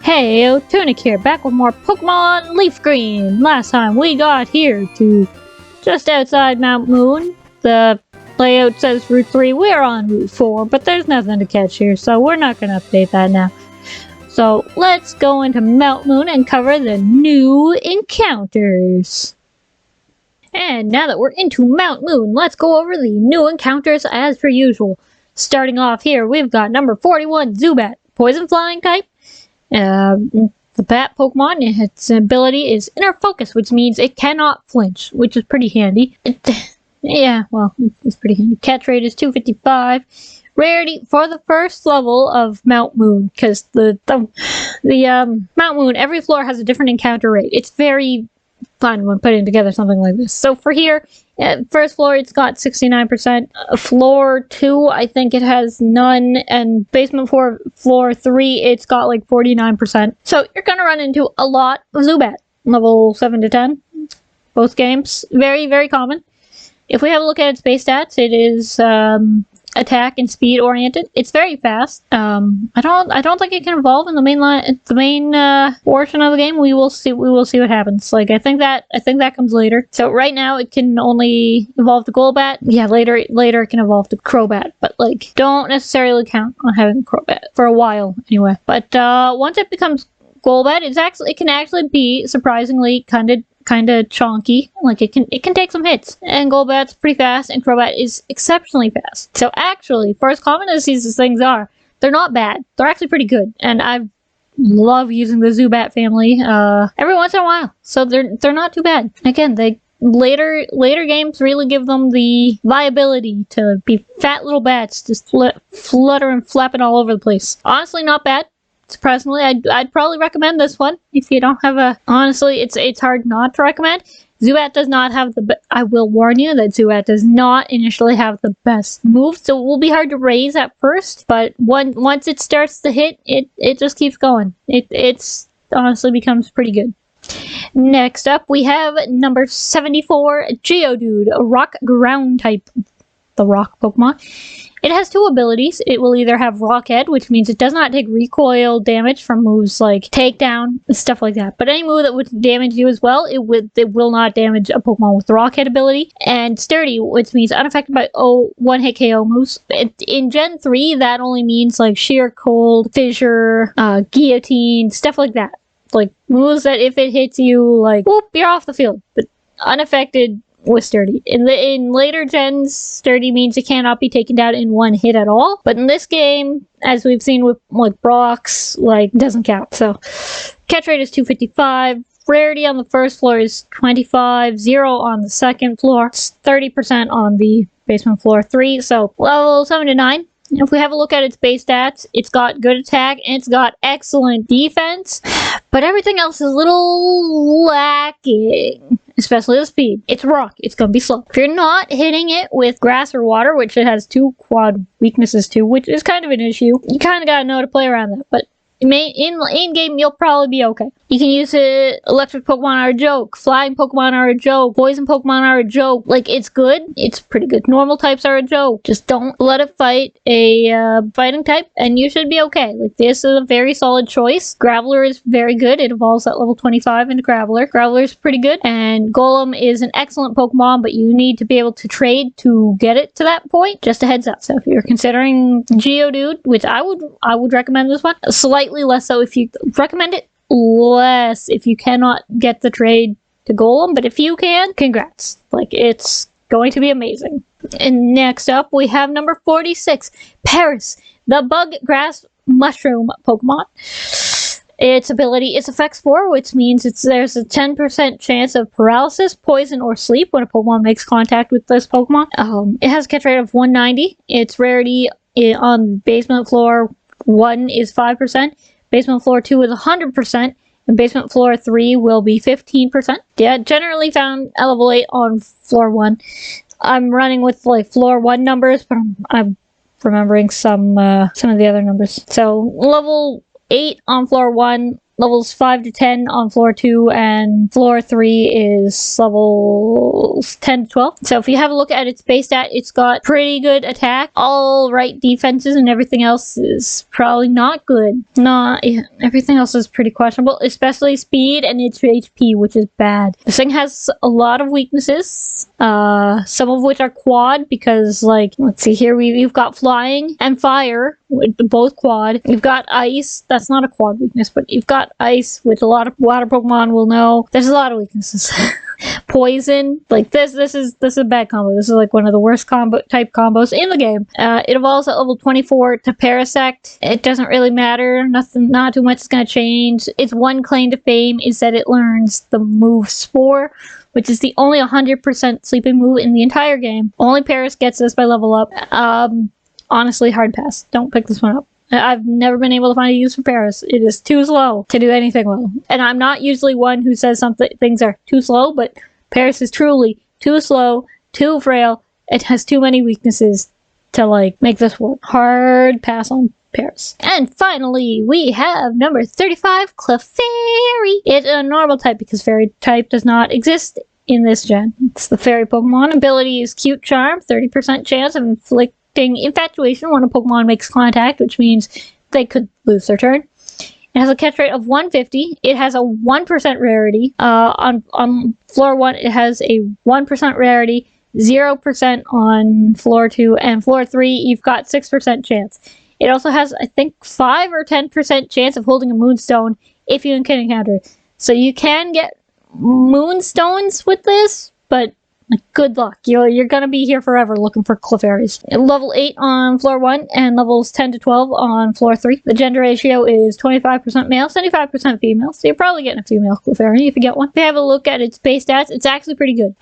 Hey, Tunic here, back with more Pokemon Leaf Green. Last time we got here to just outside Mount Moon. The layout says Route 3, we're on Route 4, but there's nothing to catch here, so we're not going to update that now. So let's go into Mount Moon and cover the new encounters. And now that we're into Mount Moon, let's go over the new encounters as per usual. Starting off here, we've got number 41, Zubat, Poison Flying type. The bat Pokemon, its ability is Inner Focus, which means it cannot flinch, which is pretty handy. Yeah, well, it's pretty handy. Catch rate is 255. Rarity for the first level of Mount Moon, because the Mount Moon, every floor has a different encounter rate. It's very fun when putting together something like this. So for here, first floor it's got 69%. Floor 2, I think it has none, and basement floor 3, it's got like 49%. So you're gonna run into a lot of Zubat. Level 7 to 10, both games. Very, very common. If we have a look at its base stats, it is attack and speed oriented. It's very fast. I don't think it can evolve in the main portion of the game. We will see what happens. Like I think that comes later. So right now it can only evolve to Golbat. Yeah, later it can evolve to Crobat, but like don't necessarily count on having Crobat for a while anyway. But once it becomes Golbat, it can actually be surprisingly kind of chonky. Like it can take some hits, and Golbat's pretty fast, and Crobat is exceptionally fast. So actually, for as common as these things are, they're not bad. They're actually pretty good, and I love using the Zubat family every once in a while. So they're not too bad. Again, they later games really give them the viability to be fat little bats, just flutter and flapping all over the place. Honestly, not bad. Surprisingly, I'd probably recommend this one if you don't have a. Honestly, it's hard not to recommend. Zubat does not have I will warn you that Zubat does not initially have the best moves, so it will be hard to raise at first. But once it starts to hit, it just keeps going. It's honestly becomes pretty good. Next up, we have number 74, Geodude, a rock ground type, the rock Pokemon. It has two abilities. It will either have Rock Head, which means it does not take recoil damage from moves like Takedown, stuff like that. But any move that would damage you as well, it will not damage a Pokemon with the Rock Head ability. And Sturdy, which means unaffected by one-hit KO moves. In Gen 3, that only means like Sheer Cold, Fissure, Guillotine, stuff like that. Like moves that if it hits you, like, whoop, you're off the field. But unaffected with Sturdy. In later gens, Sturdy means it cannot be taken down in one hit at all. But in this game, as we've seen with like Brock's, like doesn't count. So catch rate is 255. Rarity on the first floor is 25. 0 on the second floor. It's 30% on the basement floor 3. So level 7 to 9. If we have a look at its base stats, it's got good attack and it's got excellent defense, but everything else is a little lacking, especially the speed. It's rock, it's gonna be slow. If you're not hitting it with grass or water, which it has 2 quad weaknesses to, which is kind of an issue, you kind of gotta know to play around that, but in game, you'll probably be okay. You can use it. Electric Pokemon are a joke. Flying Pokemon are a joke. Poison Pokemon are a joke. Like, it's good. It's pretty good. Normal types are a joke. Just don't let it fight a fighting type, and you should be okay. Like, this is a very solid choice. Graveler is very good. It evolves at level 25 into Graveler. Graveler is pretty good, and Golem is an excellent Pokemon, but you need to be able to trade to get it to that point. Just a heads up. So if you're considering Geodude, which I would recommend this one, slightly less so if you recommend it less if you cannot get the trade to Golem, but if you can, congrats. Like, it's going to be amazing. And next up we have number 46, Paris, the bug grass mushroom Pokemon. Its ability is Effects 4, which means there's a 10% chance of paralysis, poison, or sleep when a Pokemon makes contact with this Pokemon. It has a catch rate of 190. Its rarity on basement floor 1 is 5%, basement floor 2 is 100%, and basement floor 3 will be 15%. Yeah, generally found at level 8 on floor 1. I'm running with like floor 1 numbers, but I'm remembering some of the other numbers. So level 8 on floor 1 levels 5 to 10 on floor 2, and floor 3 is levels 10 to 12. So if you have a look at its base stat, it's got pretty good attack, all right defenses, and everything else is probably not good. Everything else is pretty questionable, especially speed and its HP, which is bad. This thing has a lot of weaknesses, some of which are quad, because, like, let's see here, we've got flying and fire, both quad. You've got ice, that's not a quad weakness, but you've got ice, which a lot of water Pokemon will know. There's a lot of weaknesses. Poison, like this is a bad combo. This is like one of the worst type combos in the game. It evolves at level 24 to Parasect. It doesn't really matter. Not too much is gonna change. Its one claim to fame is that it learns the move Spore, which is the only 100% sleeping move in the entire game. Only Paris gets this by level up. Honestly, hard pass. Don't pick this one up. I've never been able to find a use for Paris. It is too slow to do anything well. And I'm not usually one who says things are too slow, but Paris is truly too slow, too frail. It has too many weaknesses to, like, make this work. Hard pass on Paris. And finally, we have number 35, Clefairy. It's a normal type because fairy type does not exist in this gen. It's the fairy Pokemon. Ability is Cute Charm, 30% chance of inflicting infatuation when a Pokemon makes contact, which means they could lose their turn. It has a catch rate of 150. It has a 1% rarity. On floor 1, it has a 1% rarity, 0% on floor 2, and floor 3, you've got 6% chance. It also has, I think, 5 or 10% chance of holding a Moonstone if you can encounter it. So you can get Moonstones with this, but good luck. You're gonna be here forever looking for Clefairies. Level 8 on floor 1 and levels 10 to 12 on floor 3. The gender ratio is 25% male, 75% female, so you're probably getting a female Clefairy if you get one. If you have a look at its base stats, it's actually pretty good.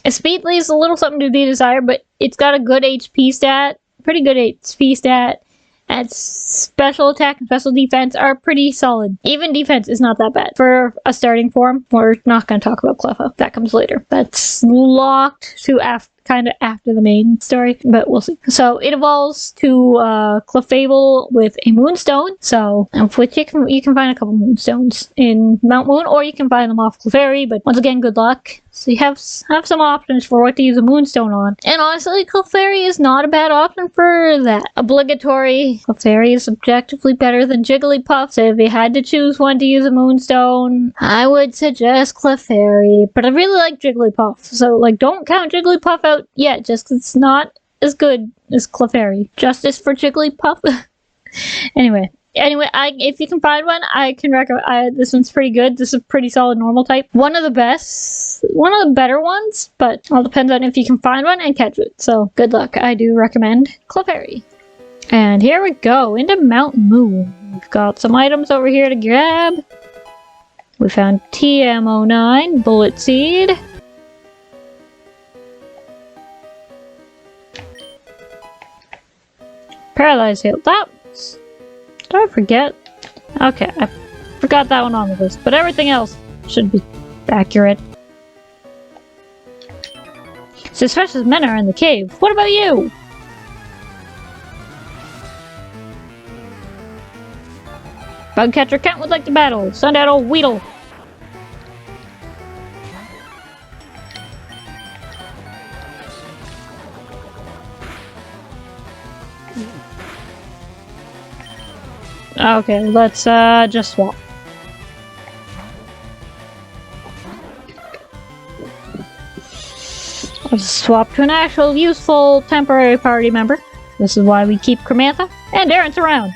Its speed leaves a little something to be desired, but it's got a good HP stat, pretty good HP stat, and special attack and special defense are pretty solid. Even defense is not that bad. For a starting form, we're not going to talk about Cleffa. That comes later. That's locked to kind of after the main story, but we'll see. So it evolves to Clefable with a Moonstone. So, of which you can find a couple Moonstones in Mount Moon, or you can find them off Clefairy, but once again, good luck. So you have some options for what to use a Moonstone on. And honestly, Clefairy is not a bad option for that. Obligatory, Clefairy is objectively better than Jigglypuff, so if you had to choose one to use a Moonstone, I would suggest Clefairy. But I really like Jigglypuff, so, like, don't count Jigglypuff out yet, just 'cause it's not as good as Clefairy. Justice for Jigglypuff. Anyway, if you can find one, I can recommend. This one's pretty good. This is a pretty solid normal type. One of the better ones, but all depends on if you can find one and catch it. So good luck. I do recommend Clefairy. And here we go into Mount Moon. We've got some items over here to grab. We found TM09, Bullet Seed. Paralyzed Hail. Did I forget? Okay, I forgot that one on the list, but everything else should be accurate. Suspicious men are in the cave. What about you? Bugcatcher Kent would like to battle. Send out old Weedle. Okay, let's just swap. Let's swap to an actual useful temporary party member. This is why we keep Cremantha and Darren's around.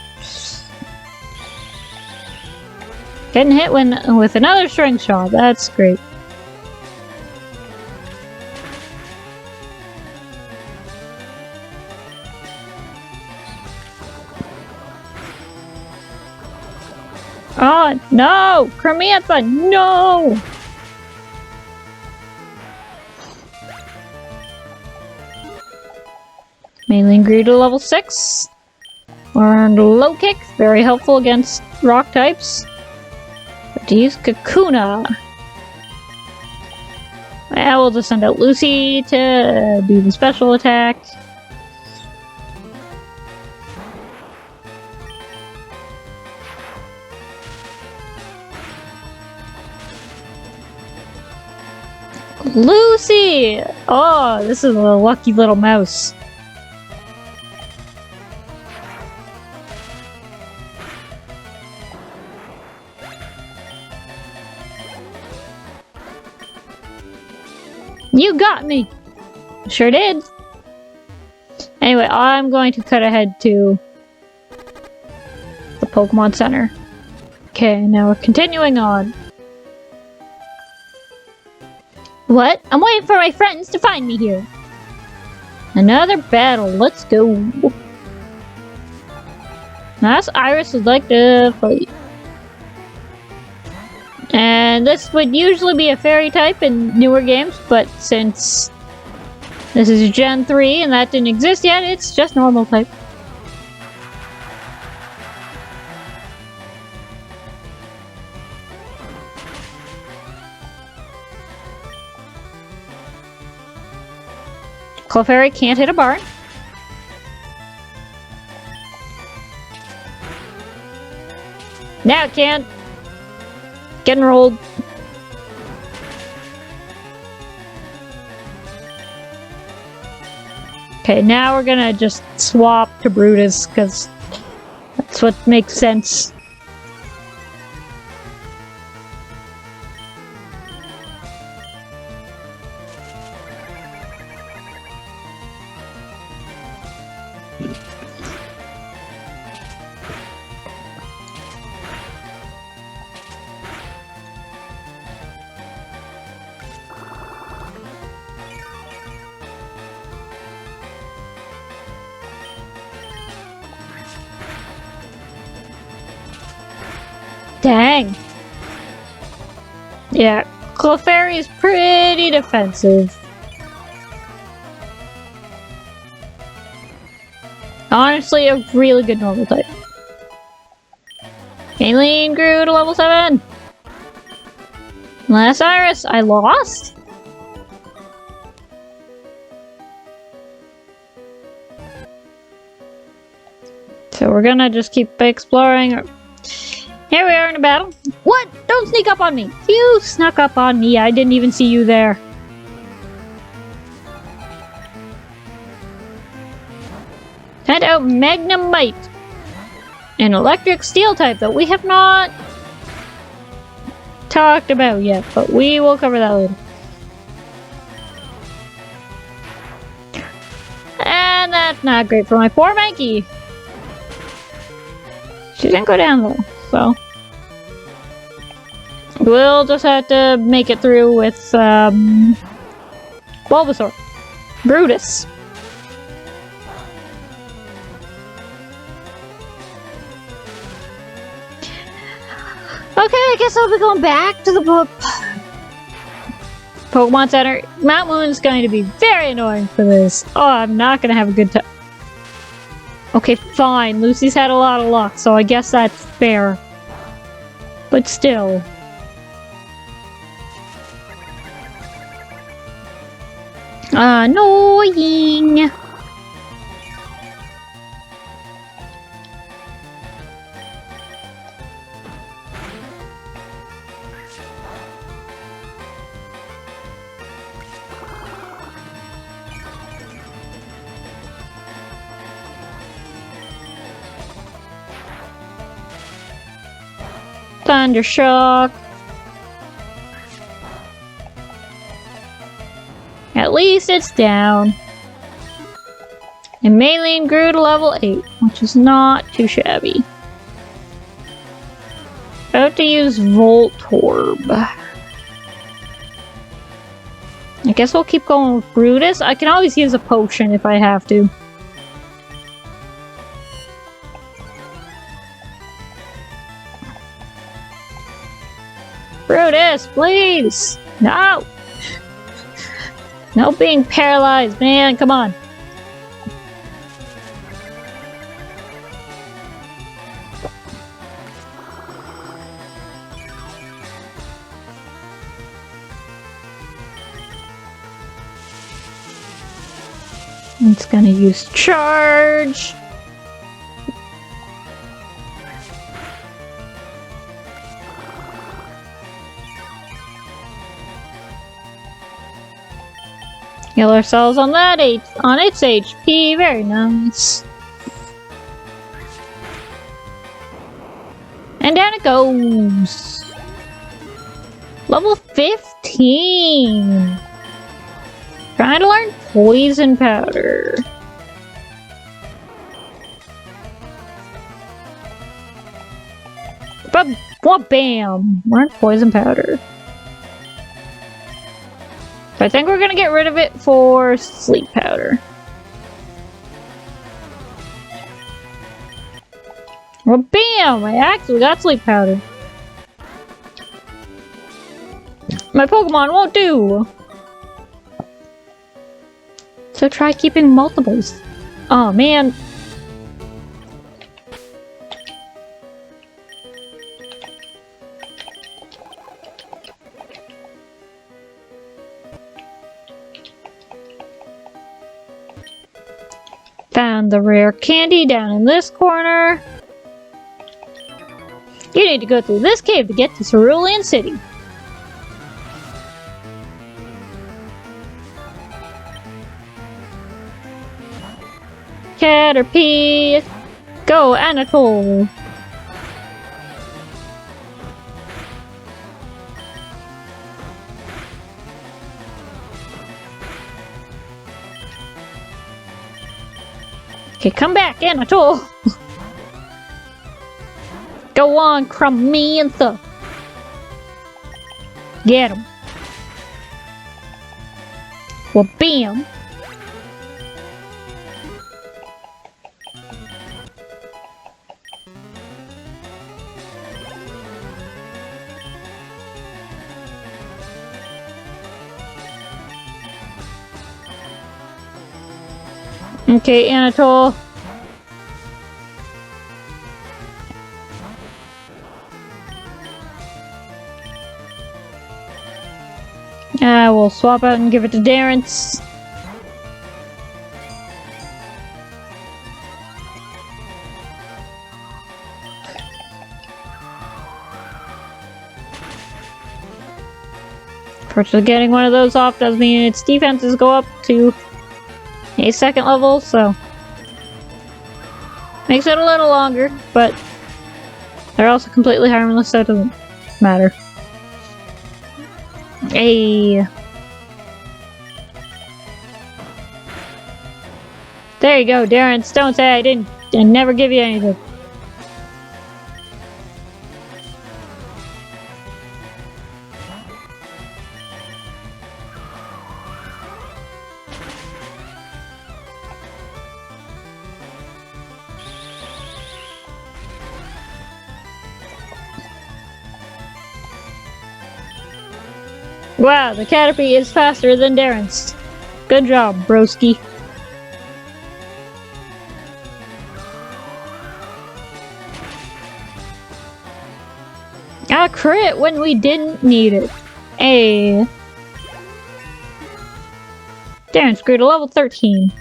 Getting hit with another string shot. That's great. Oh, no! Cremantha, no! Mainly grew to level 6. Learned Low Kick, very helpful against rock types. But to use Kakuna. Well, we'll just send out Lucy to do the special attack. Lucy! Oh, this is a lucky little mouse. You got me! Sure did. Anyway, I'm going to cut ahead to the Pokemon Center. Okay, now we're continuing on. What? I'm waiting for my friends to find me here. Another battle. Let's go. Last Iris would like to fight. And this would usually be a fairy type in newer games, but since this is Gen 3 and that didn't exist yet, it's just normal type. Clefairy can't hit a barn. Now it can. Getting rolled. Okay, now we're gonna just swap to Brutus, because that's what makes sense. Dang. Yeah, Clefairy is pretty defensive. Honestly, a really good normal type. Aileen grew to level 7. Last Iris, I lost? So we're gonna just keep exploring. Here we are in a battle. What? Don't sneak up on me! You snuck up on me. I didn't even see you there. Send out Magnemite. An electric steel type that we have not talked about yet, but we will cover that later. And that's not great for my poor Mankey. She didn't go down though, so we'll just have to make it through with Bulbasaur. Brutus. Okay, I guess I'll be going back to the Pokemon Center. Mount Moon's going to be very annoying for this. Oh, I'm not going to have a good time. Okay, fine. Lucy's had a lot of luck, so I guess that's fair. But still. Annoying. Thundershock. At least it's down. And Maylene grew to level 8, which is not too shabby. About to use Voltorb. I guess we'll keep going with Brutus. I can always use a potion if I have to. Brutus, please! No! No being paralyzed, man, come on. It's gonna use charge. Heal ourselves on that on its HP. Very nice. And down it goes. Level 15. Trying to learn poison powder. But what? Bam! Learn poison powder. So I think we're gonna get rid of it for sleep powder. Well, bam! I actually got sleep powder. My Pokemon won't do! So try keeping multiples. Oh man. Found the rare candy down in this corner. You need to go through this cave to get to Cerulean City. Caterpie, go Anatole. Okay, come back, Anatole. Go on, Crumantha. Get him. Well, bam. Okay, Anatole. We'll swap out and give it to Darrence. Fortunately, getting one of those off does mean its defenses go up to a second level, so makes it a little longer, but they're also completely harmless, so it doesn't matter. Hey. There you go, Darrence. Don't say I never give you anything. Wow, the Caterpie is faster than Darrence. Good job, broski. A crit when we didn't need it. Hey. Darrence grew to level 13.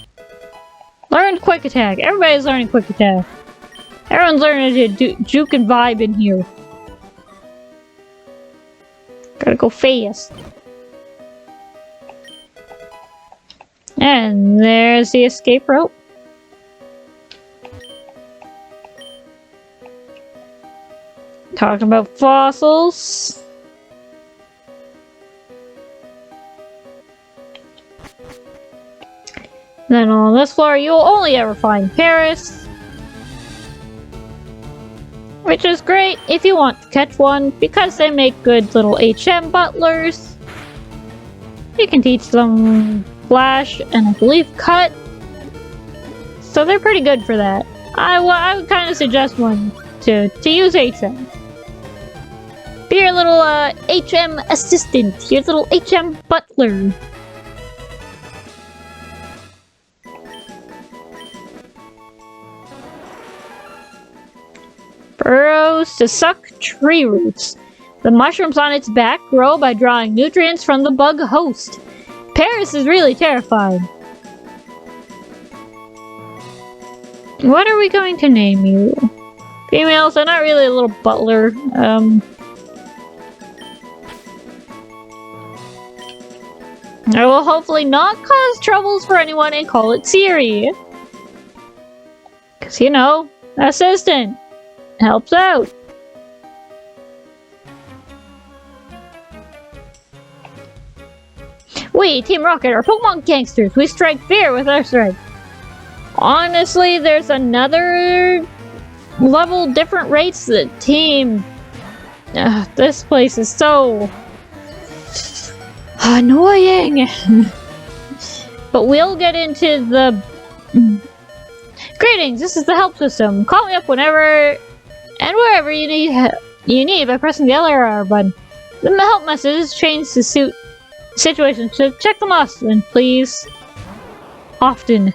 Learned Quick Attack. Everybody's learning Quick Attack. Everyone's learning to juke and vibe in here. Gotta go fast. And there's the escape rope. Talking about fossils. Then on this floor, you'll only ever find Paris. Which is great if you want to catch one, because they make good little HM butlers. You can teach them Flash and I believe Cut. So they're pretty good for that. I would kind of suggest one to use HM. Be your little HM assistant, your little HM butler. Burrows to suck tree roots. The mushrooms on its back grow by drawing nutrients from the bug host. Paris is really terrifying. What are we going to name you? Females, they're not really a little butler. I will hopefully not cause troubles for anyone and call it Siri. Because, you know, assistant helps out. We, Team Rocket, are Pokemon gangsters. We strike fear with our strike. Honestly, there's another level different rates that team. This place is so annoying. But we'll get into the... Greetings, this is the help system. Call me up whenever and wherever you need by pressing the LR button. The help message is changed to suit situations, so check them often, please. Often.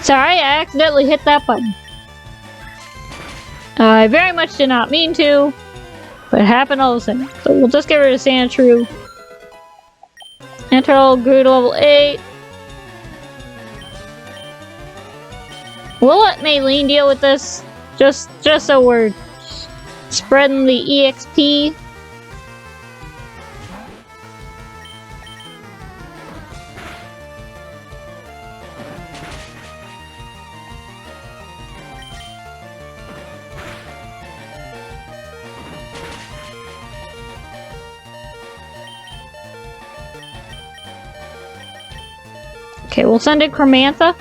Sorry, I accidentally hit that button. I very much did not mean to, but it happened all the same. So we'll just get rid of Sandshrew. Enter grew to level 8. We'll let Maylene deal with this. Just so we're spreading the EXP. Okay, we'll send in Cramantha.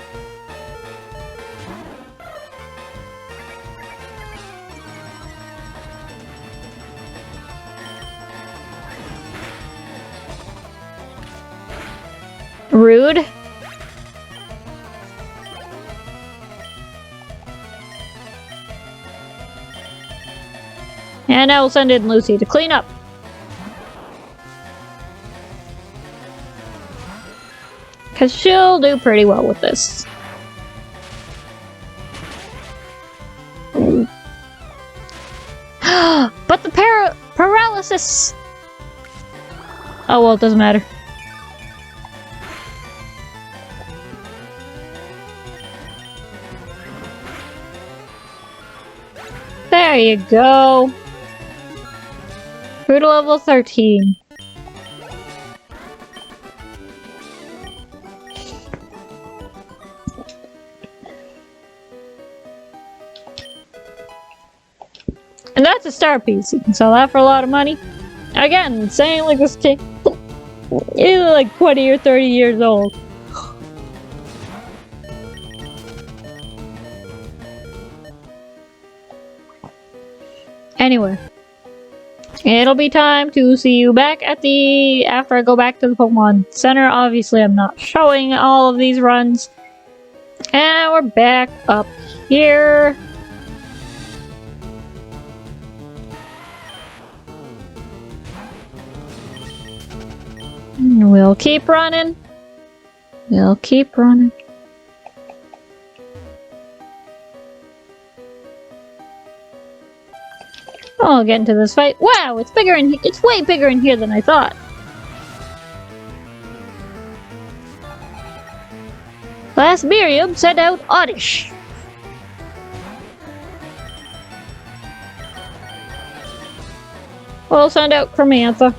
Rude. And I will send in Lucy to clean up. Because she'll do pretty well with this. But the paralysis! Oh well, it doesn't matter. There you go. Through to level 13. And that's a star piece. You can sell that for a lot of money. Again, saying like this chick is like 20 or 30 years old. Anyway, it'll be time to see you back at after I go back to the Pokemon Center. Obviously, I'm not showing all of these runs. And we're back up here. We'll keep running. We'll keep running. Oh, I'll get into this fight. Wow, it's bigger in it's way bigger in here than I thought. Last Miriam sent out Oddish. We'll send out Cramantha.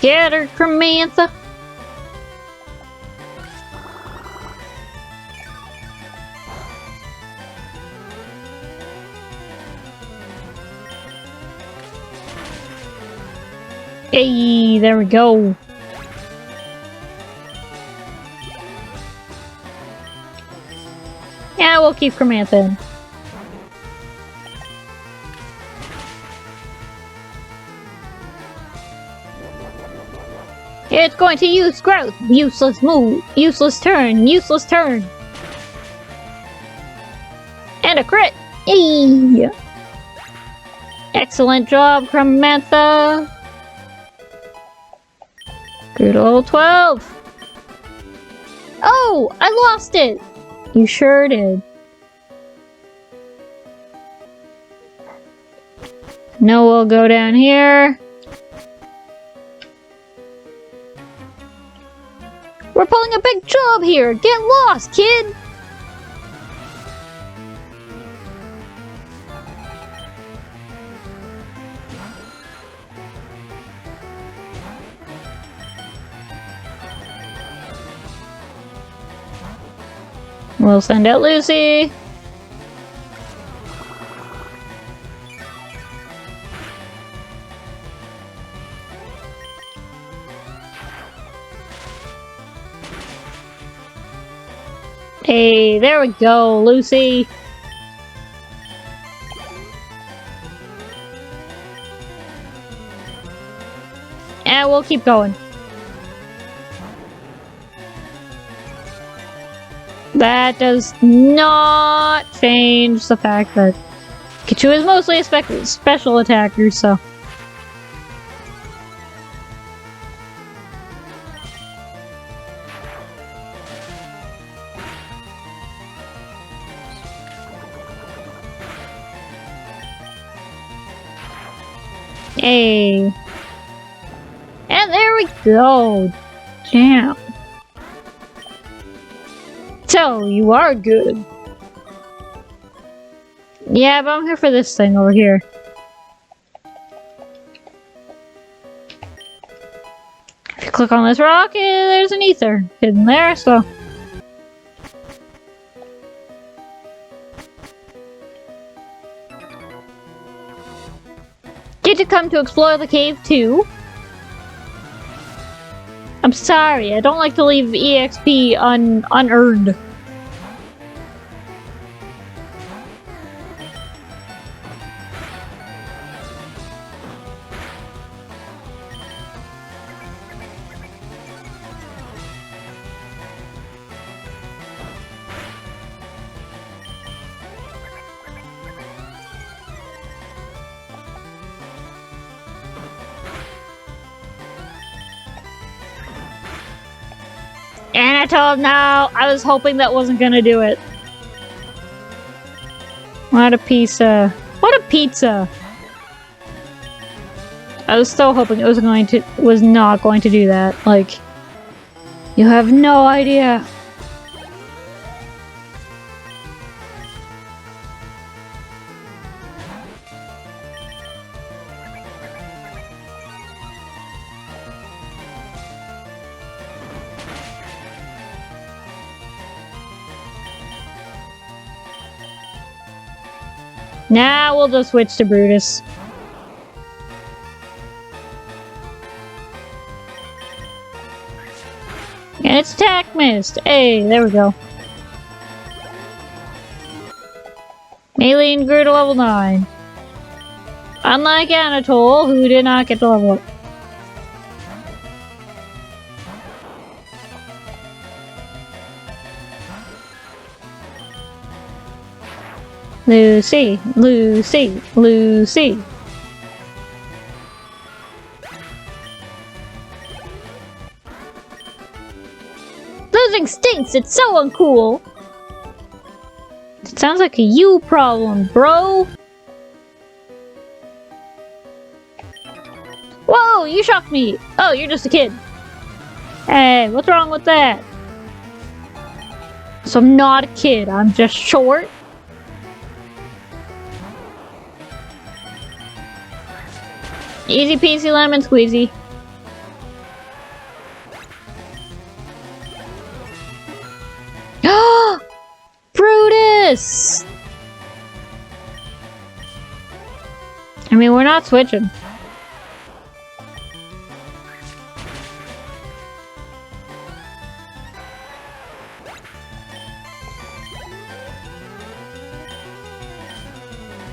Get her, Cramantha. Hey, there we go. Yeah, we'll keep Cramantha in. It's going to use growth. Useless move. Useless turn. Useless turn. And a crit. Eee. Excellent job, Cramantha. Good old 12. Oh, I lost it. You sure did. No, we'll go down here. We're pulling a big job here! Get lost, kid! We'll send out Lucy. Hey, there we go, Lucy. And we'll keep going. That does not change the fact that Pikachu is mostly a special attacker, so... Hey. And there we go. Damn. So, you are good. Yeah, but I'm here for this thing over here. If you click on this rock, there's an ether hidden there, so... Get to come to explore the cave too. I'm sorry, I don't like to leave EXP unearned. And I told him no, I was hoping that wasn't gonna do it. What a pizza. What a pizza. I was so hoping it was not going to do that. Like, you have no idea. Now we'll just switch to Brutus. And it's attack missed. Hey, there we go. Alien grew to level 9. Unlike Anatole, who did not get to level up. Lucy, Lucy, Lucy. Losing stinks, it's so uncool. It sounds like a you problem, bro. Whoa, you shocked me. Oh, you're just a kid. Hey, what's wrong with that? So I'm not a kid, I'm just short. Easy peasy lemon squeezy. Brutus! I mean, we're not switching.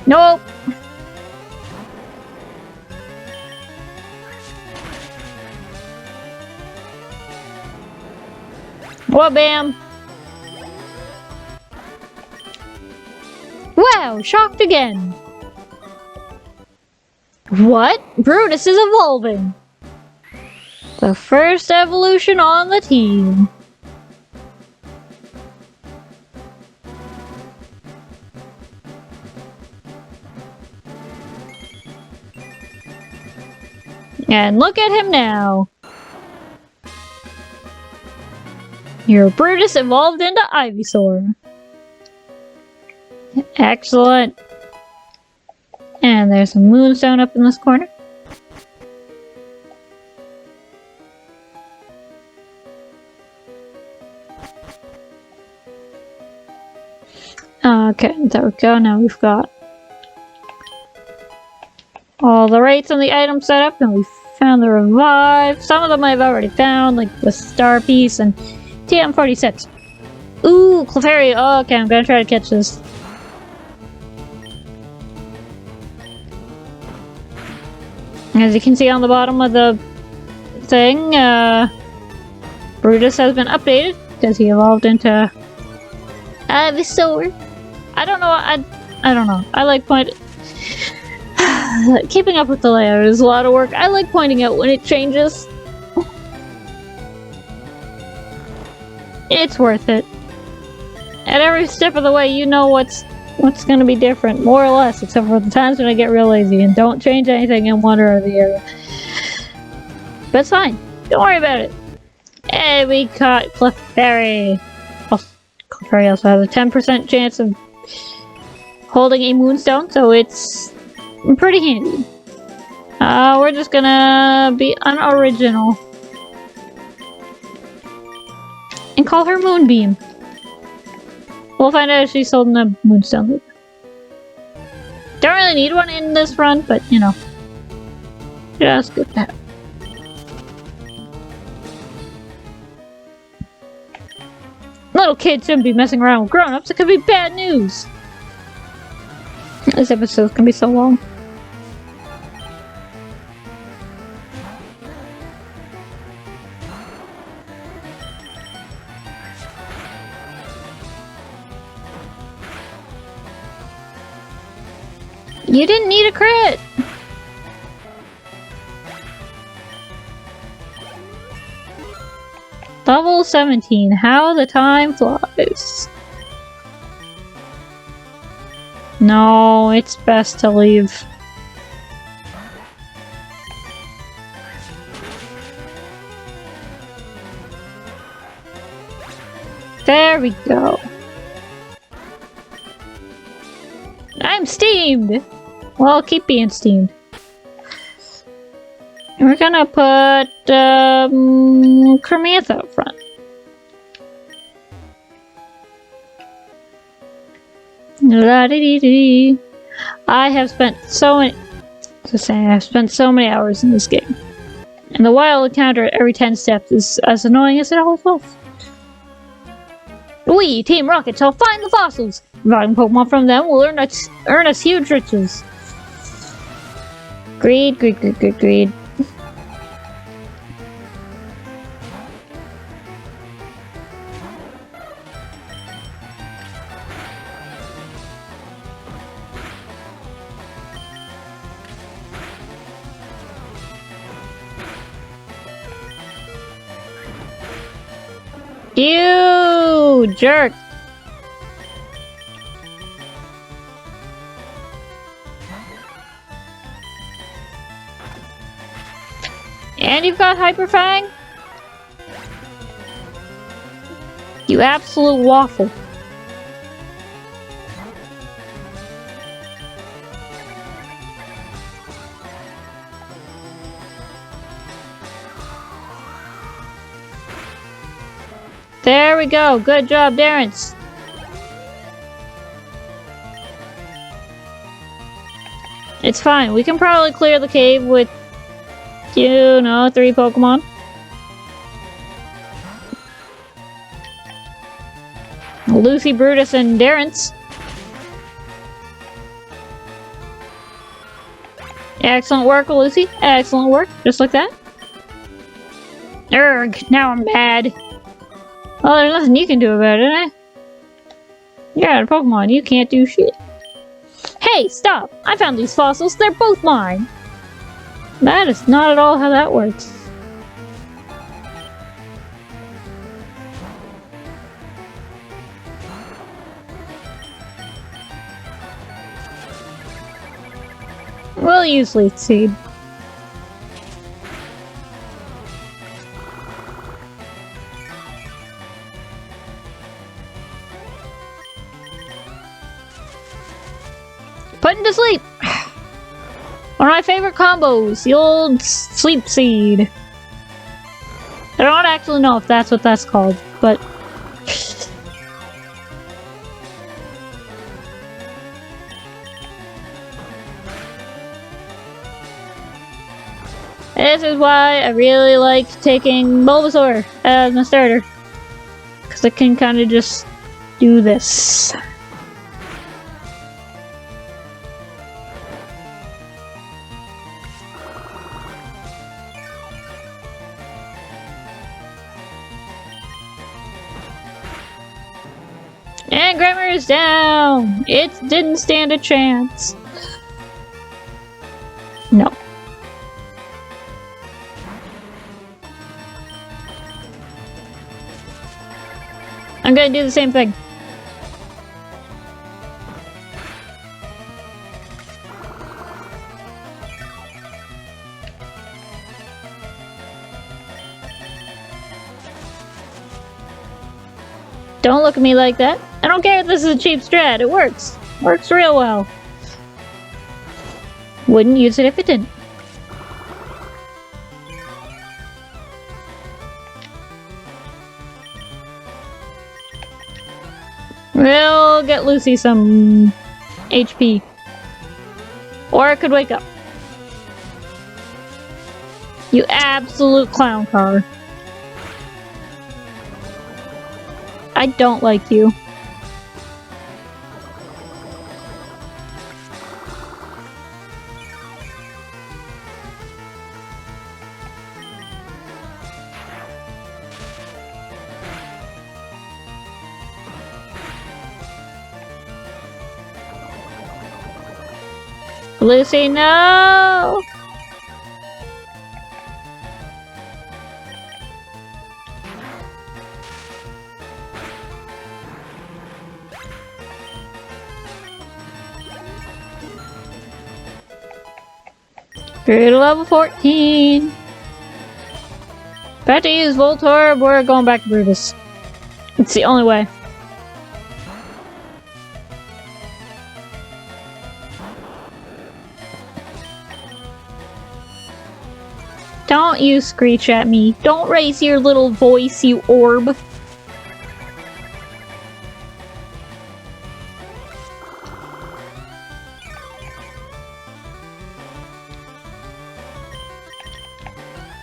Nope. What, bam? Wow, shocked again. What? Brutus is evolving. The first evolution on the team. And look at him now. Your Brutus evolved into Ivysaur. Excellent. And there's a moonstone up in this corner. Okay, there we go. Now we've got all the rates on the item set up, and we found the revive. Some of them I've already found, like the star piece and TM46. Ooh, Clefairy. Oh, okay, I'm gonna try to catch this. As you can see on the bottom of the thing, Brutus has been updated because he evolved into Ivysaur. I don't know. I don't know. I like pointing. Keeping up with the layout is a lot of work. I like pointing out when it changes. It's worth it. At every step of the way, you know what's gonna be different, more or less, except for the times when I get real lazy and don't change anything in one or the area. But it's fine. Don't worry about it. Hey, we caught Clefairy. Clefairy also has a 10% chance of holding a moonstone, so it's pretty handy. We're just gonna be unoriginal and call her Moonbeam. We'll find out if she's holding a moonstone later. Don't really need one in this run, but you know, just good to have. Little kids shouldn't be messing around with grown-ups. It could be bad news. This episode can be so long. You didn't need a crit! Level 17. How the time flies. No, it's best to leave. There we go. I'm steamed! Well, keep being steamed. We're gonna put Cremantha up front. La-dee-dee-dee. I have spent so many hours in this game. And the wild encounter at every 10 steps is as annoying as it always was. We, Team Rocket, shall find the fossils. Reviving Pokemon from them will earn us huge riches. Greed, greed, greed, greed, greed. You jerk! And you've got Hyper Fang? You absolute waffle. There we go. Good job, Darrence. It's fine. We can probably clear the cave with, you know, 3 Pokemon. Lucy, Brutus, and Darrence. Excellent work, Lucy. Excellent work. Just like that. Urgh, now I'm mad. Well, there's nothing you can do about it, eh? You're out of Pokemon. You can't do shit. Hey, stop! I found these fossils. They're both mine. That is not at all how that works. We'll use Leaf Seed. Putting to sleep! One of my favorite combos, the old Sleep Seed. I don't actually know if that's what that's called, but... This is why I really like taking Bulbasaur as my starter. Because I can kind of just do this. And Grammar is down! It didn't stand a chance. No. I'm gonna do the same thing. Don't look at me like that. I don't care if this is a cheap strat. It works. Works real well. Wouldn't use it if it didn't. We'll get Lucy some HP. Or I could wake up. You absolute clown car. I don't like you. Lucy, no! Grew to level 14. About to use Voltorb, we're going back to Brutus. It's the only way. Don't you screech at me. Don't raise your little voice, you orb.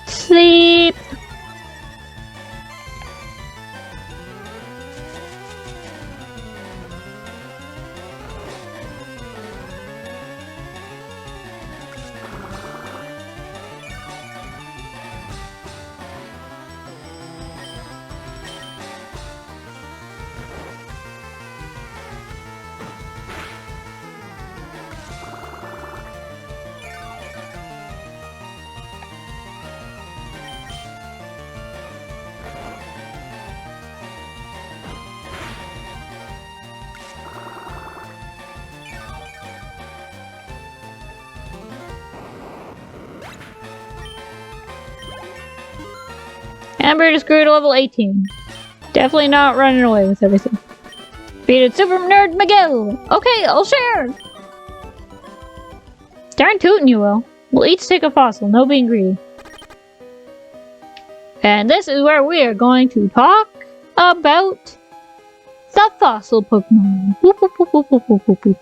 Sleep. Amber just grew to level 18. Definitely not running away with everything. Defeated Super Nerd Miguel! Okay, I'll share! Darn tootin' you will. We'll each take a fossil, no being greedy. And this is where we are going to talk about the fossil Pokemon. Boop, boop, boop, boop, boop, boop, boop.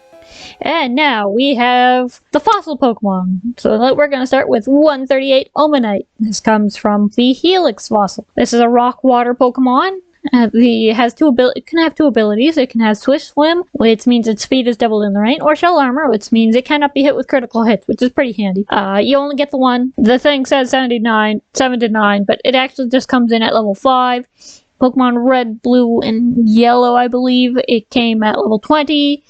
And now we have the fossil Pokemon. So we're going to start with 138 Omanite. This comes from the Helix fossil. This is a rock water Pokemon. It can have two abilities. It can have Swift Swim, which means its speed is doubled in the rain, or Shell Armor, which means it cannot be hit with critical hits, which is pretty handy. You only get the one. The thing says 7 to 9, but it actually just comes in at level 5. Pokemon Red, Blue, and Yellow, I believe, it came at level 20.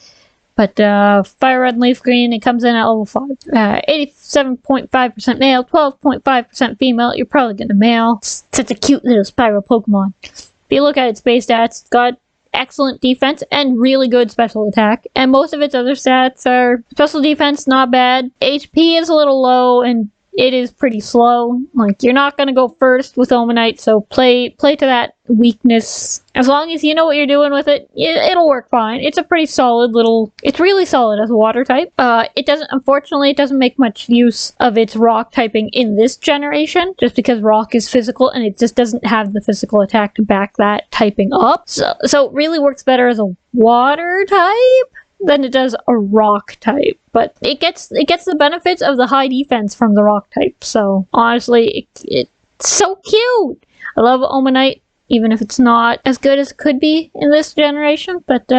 But Fire Red and Leaf Green, it comes in at level 5. 87.5% male, 12.5% female. You're probably getting a male. It's such a cute little spiral Pokemon. If you look at its base stats, it's got excellent defense and really good special attack. And most of its other stats are special defense, not bad. HP is a little low, and it is pretty slow. Like, you're not going to go first with Omanite, so play to that weakness. As long as you know what you're doing with it, it'll work fine. It's a pretty solid little... It's really solid as a water type. Unfortunately, it doesn't make much use of its rock typing in this generation, just because rock is physical, and it just doesn't have the physical attack to back that typing up. So it really works better as a water type. than it does a rock type. But it gets the benefits of the high defense from the rock type. So honestly, it's so cute. I love Omanite, even if it's not as good as it could be in this generation. But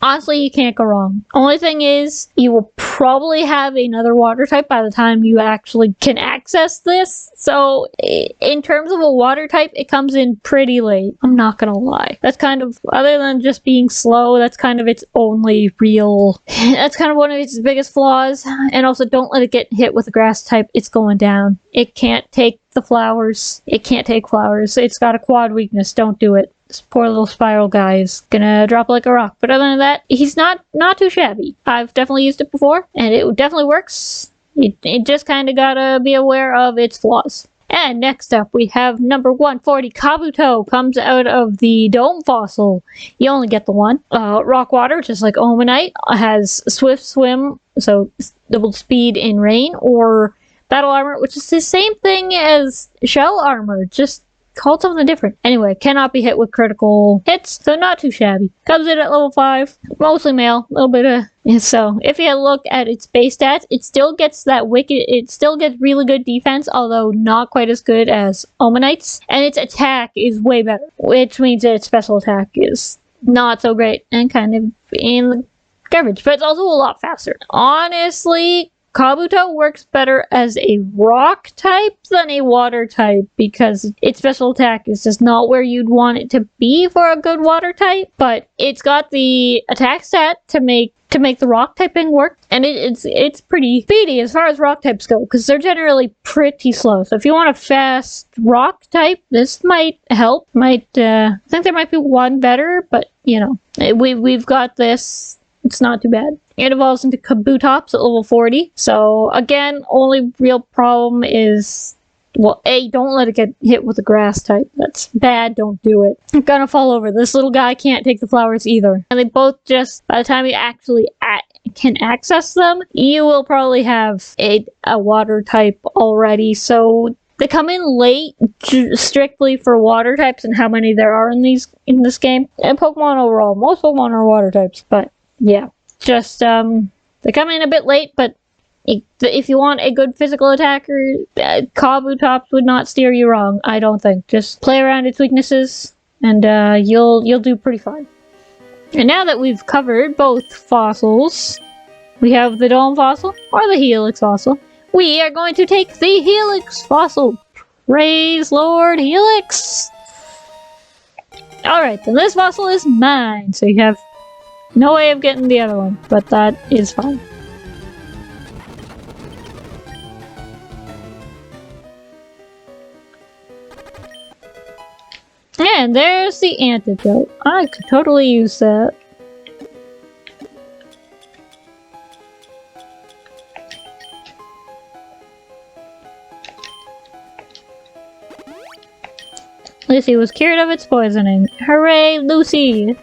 honestly, you can't go wrong. Only thing is, you will probably have another water type by the time you actually can access this. So in terms of a water type, it comes in pretty late. I'm not gonna lie. That's kind of, other than just being slow, that's kind of its only real, that's kind of one of its biggest flaws. And also, don't let it get hit with a grass type. It's going down. It can't take the flowers. It can't take flowers. It's got a quad weakness. Don't do it. This poor little spiral guy is gonna drop like a rock. But other than that, he's not too shabby. I've definitely used it before, and it definitely works. It just kind of gotta be aware of its flaws. And next up, we have number 140, Kabuto. Comes out of the Dome Fossil. You only get the one. Rock Water, just like Omanite, has Swift Swim, so double speed in rain, or Battle Armor, which is the same thing as Shell Armor, just called something different. Anyway, cannot be hit with critical hits, so not too shabby. Comes in at level 5, mostly male, a little bit of... So, if you look at its base stats, it still gets it still gets really good defense, although not quite as good as Omanite's, and its attack is way better, which means that its special attack is not so great, and kind of in the garbage, but it's also a lot faster. Honestly, Kabuto works better as a rock type than a water type because its special attack is just not where you'd want it to be for a good water type, but it's got the attack stat to make the rock typing work, and it's pretty speedy as far as rock types go because they're generally pretty slow. So if you want a fast rock type, this might help. I think there might be one better, but you know, we've got this. It's not too bad. It evolves into Kabutops at level 40. So again, only real problem is, well, A, don't let it get hit with a grass type. That's bad, don't do it. You're gonna fall over. This little guy can't take the flowers either. And they both just, by the time you actually can access them, you will probably have a water type already. So they come in late strictly for water types and how many there are in this game. And Pokemon overall, most Pokemon are water types, but yeah, just they come in a bit late, but if you want a good physical attacker, Kabutops would not steer you wrong, I don't think. Just play around its weaknesses, and you'll do pretty fine. And now that we've covered both fossils, we have the Dome Fossil or the Helix Fossil. We are going to take the Helix Fossil. Praise Lord Helix! Alright, then this fossil is mine, so you have no way of getting the other one, but that is fine. And there's the antidote. I could totally use that. Lucy was cured of its poisoning. Hooray, Lucy!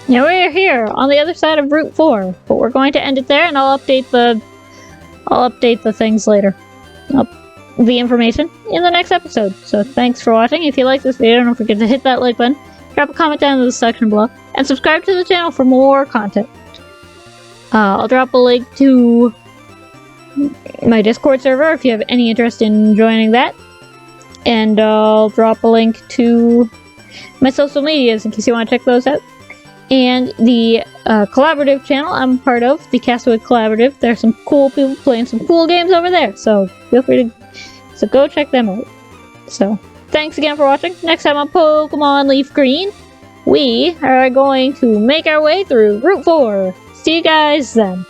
Now we're here on the other side of Route 4, but we're going to end it there, and I'll update the things later. The information in the next episode. So thanks for watching. If you like this video, don't forget to hit that like button, drop a comment down in the section below, and subscribe to the channel for more content. I'll drop a link to my Discord server if you have any interest in joining that, and I'll drop a link to my social medias in case you want to check those out. And the collaborative channel I'm part of, the Castaway Collaborative. There's some cool people playing some cool games over there, so feel free to go check them out. So, thanks again for watching. Next time on Pokemon Leaf Green, we are going to make our way through Route 4. See you guys then.